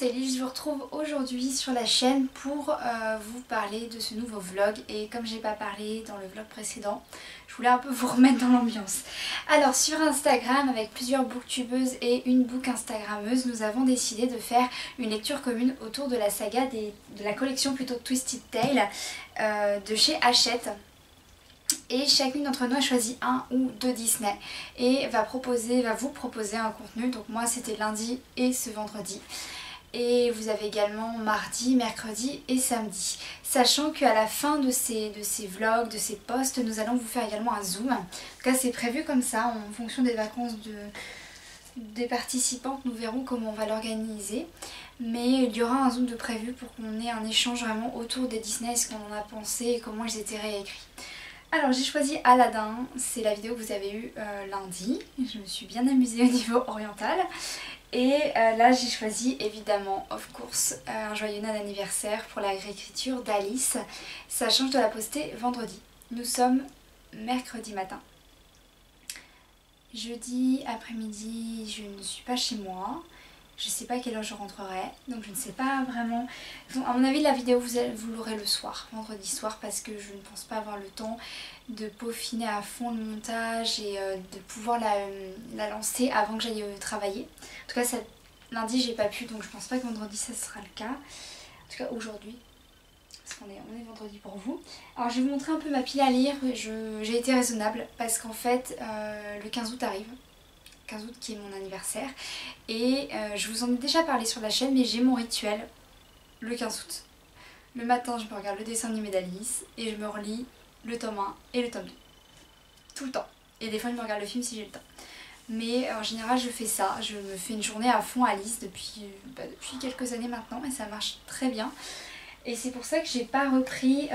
c'est Elise, je vous retrouve aujourd'hui sur la chaîne pour vous parler de ce nouveau vlog. Et comme j'ai pas parlé dans le vlog précédent, je voulais un peu vous remettre dans l'ambiance. Alors sur Instagram, avec plusieurs booktubeuses et une book instagrammeuse, nous avons décidé de faire une lecture commune autour de la saga de la collection plutôt Twisted Tale de chez Hachette. Et chacune d'entre nous a choisi un ou deux Disney et va vous proposer un contenu. Donc moi c'était lundi et ce vendredi. Et vous avez également mardi, mercredi et samedi. Sachant qu'à la fin de ces vlogs, de ces posts, nous allons vous faire également un zoom. En tout cas c'est prévu comme ça, en fonction des vacances des participantes, nous verrons comment on va l'organiser. Mais il y aura un zoom de prévu pour qu'on ait un échange vraiment autour des Disney, ce qu'on en a pensé et comment ils étaient réécrits. Alors j'ai choisi Aladdin, c'est la vidéo que vous avez eue lundi, je me suis bien amusée au niveau oriental. Et là j'ai choisi évidemment, of course, un joyeux Noël anniversaire pour la réécriture d'Alice, sachant que je dois la poster vendredi. Nous sommes mercredi matin. Jeudi après-midi, je ne suis pas chez moi. Je ne sais pas à quelle heure je rentrerai, donc je ne sais pas vraiment. Donc, à mon avis, la vidéo, vous l'aurez le soir, vendredi soir, parce que je ne pense pas avoir le temps de peaufiner à fond le montage et de pouvoir la lancer avant que j'aille travailler. En tout cas, lundi, j'ai pas pu, donc je pense pas que vendredi, ça sera le cas. En tout cas, aujourd'hui, parce qu'on est vendredi pour vous. Alors, je vais vous montrer un peu ma pile à lire. J'ai été raisonnable, parce qu'en fait, le 15 août arrive. 15 août qui est mon anniversaire et je vous en ai déjà parlé sur la chaîne, mais j'ai mon rituel le 15 août. Le matin je me regarde le dessin animé d'Alice et je me relis le tome 1 et le tome 2 tout le temps, et des fois je me regarde le film si j'ai le temps, mais en général je fais ça, je me fais une journée à fond Alice depuis quelques années maintenant et ça marche très bien. Et c'est pour ça que j'ai pas repris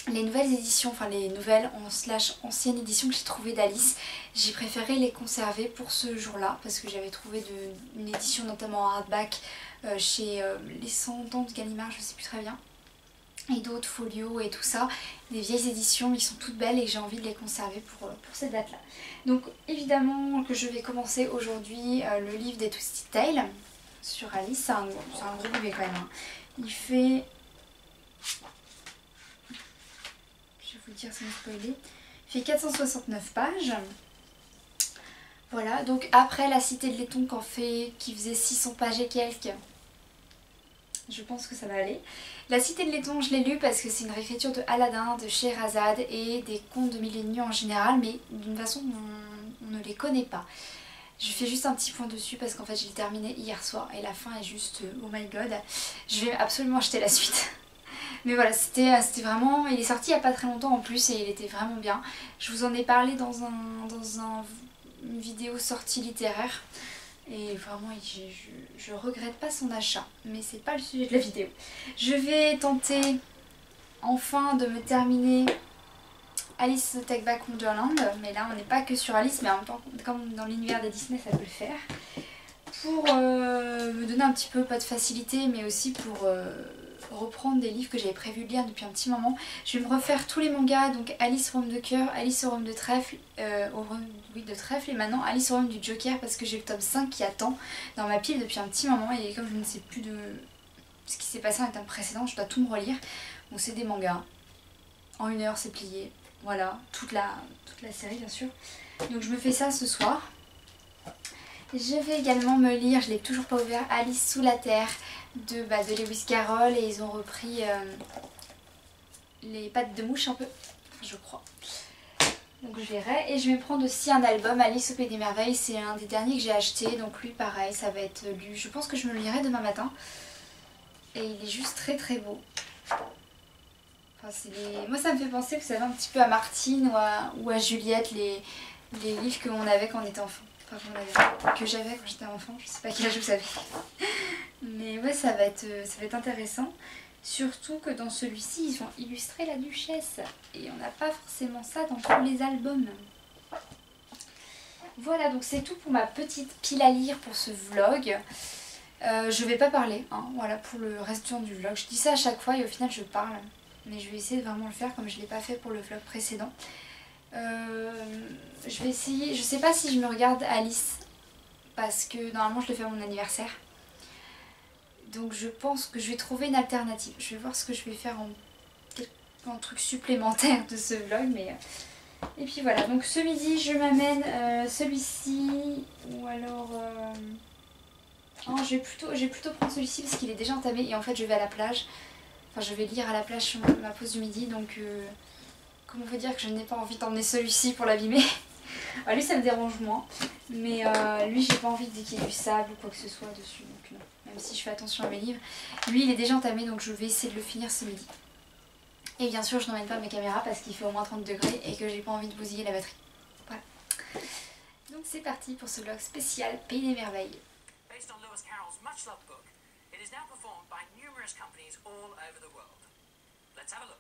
les nouvelles éditions, enfin les nouvelles / anciennes éditions que j'ai trouvées d'Alice. J'ai préféré les conserver pour ce jour-là parce que j'avais trouvé une édition notamment en hardback chez les 100 ans de Gallimard, je sais plus très bien, et d'autres folios et tout ça, des vieilles éditions, ils sont toutes belles et j'ai envie de les conserver pour cette date-là. Donc évidemment que je vais commencer aujourd'hui le livre des Twisted Tale sur Alice. C'est un gros bébé quand même, hein. Il fait... je vais vous le dire sans spoiler, il fait 469 pages. Voilà, donc après La Cité de Laiton qui faisait 600 pages et quelques, je pense que ça va aller. La Cité de Laiton, je l'ai lu parce que c'est une réécriture de Aladdin, de Scheherazade et des contes de Mille et une nuits en général, mais d'une façon dont on ne les connaît pas. Je fais juste un petit point dessus parce qu'en fait je l'ai terminé hier soir et la fin est juste oh my god. Je vais absolument acheter la suite. Mais voilà, c'était vraiment... il est sorti il n'y a pas très longtemps en plus et il était vraiment bien. Je vous en ai parlé dans une vidéo sortie littéraire. Et vraiment, je regrette pas son achat. Mais c'est pas le sujet de la vidéo. Je vais tenter enfin de me terminer Alice Take Back Wonderland. Mais là, on n'est pas que sur Alice, mais en même temps, comme dans l'univers des Disney, ça peut le faire. Pour me donner un petit peu, pas de facilité, mais aussi pour... reprendre des livres que j'avais prévu de lire depuis un petit moment. Je vais me refaire tous les mangas, donc Alice au royaume de cœur, Alice au royaume de trèfle, de trèfle, et maintenant Alice au royaume du Joker parce que j'ai le tome 5 qui attend dans ma pile depuis un petit moment et comme je ne sais plus de ce qui s'est passé dans le tome précédent, je dois tout me relire. Donc c'est des mangas, en 1 heure c'est plié, voilà, toute la série bien sûr. Donc je me fais ça ce soir. Je vais également me lire, je l'ai toujours pas ouvert, Alice sous la terre de Lewis Carroll, et ils ont repris les pattes de mouche un peu, je crois. Donc je verrai. Et je vais me prendre aussi un album, Alice au Pays des Merveilles, c'est un des derniers que j'ai acheté, donc lui pareil, ça va être lu. Je pense que je me le lirai demain matin. Et il est juste très très beau. Enfin, moi ça me fait penser, vous savez, un petit peu à Martine ou à Juliette, les livres qu'on avait quand on était enfant. Que j'avais quand j'étais enfant, je sais pas quel âge vous avez. Mais ouais, ça va être intéressant. Surtout que dans celui-ci, ils ont illustré la duchesse. Et on n'a pas forcément ça dans tous les albums. Voilà, donc c'est tout pour ma petite pile à lire pour ce vlog. Je vais pas parler, hein, voilà, pour le reste du vlog. Je dis ça à chaque fois et au final je parle. Mais je vais essayer de vraiment le faire comme je l'ai pas fait pour le vlog précédent. Je vais essayer, je sais pas si je me regarde Alice parce que normalement je le fais à mon anniversaire, Donc je pense que je vais trouver une alternative. Je vais voir ce que je vais faire en truc supplémentaire de ce vlog. Mais et puis voilà, donc ce midi je m'amène celui-ci ou alors... Oh, je vais plutôt prendre celui-ci parce qu'il est déjà entamé et en fait je vais à la plage. Enfin je vais lire à la plage sur ma pause du midi, donc comment vous dire que je n'ai pas envie d'emmener celui-ci pour l'abîmer. Ah, lui ça me dérange moins, mais lui j'ai pas envie qu'il y ait du sable ou quoi que ce soit dessus, donc non. Même si je fais attention à mes livres. Lui il est déjà entamé, donc je vais essayer de le finir ce midi. Et bien sûr je n'emmène pas mes caméras parce qu'il fait au moins 30 degrés et que j'ai pas envie de bousiller la batterie. Voilà. Donc c'est parti pour ce vlog spécial Pays des Merveilles. Based on Lewis Carroll's much-loved book, it is now performed by numerous companies all over the world. Let's have a look.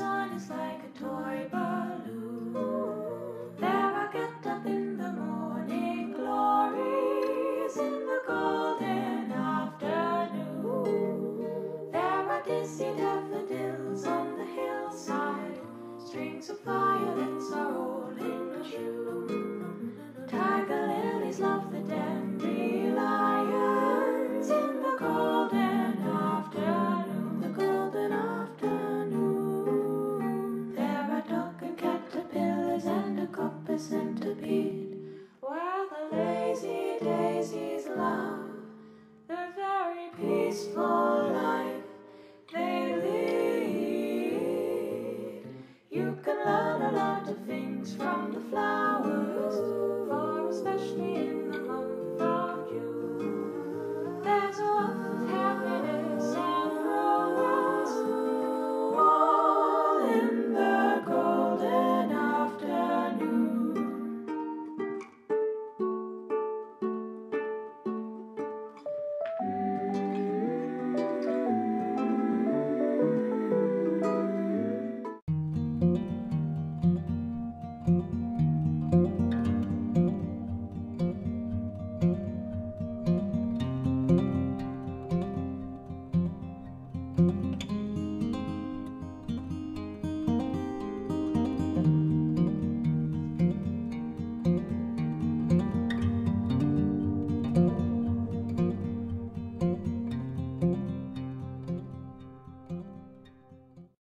sun is like a toy balloon. There I get up in the morning glories, in the golden afternoon. There are dizzy daffodils on the hillside, strings of violets are all in a tune. Tiger lilies love the dandelions in the golden afternoon, the golden afternoon. There are dog and caterpillars and a copper centipede, where the lazy daisies love the very peaceful life they lead. You can learn a lot of things from the flowers.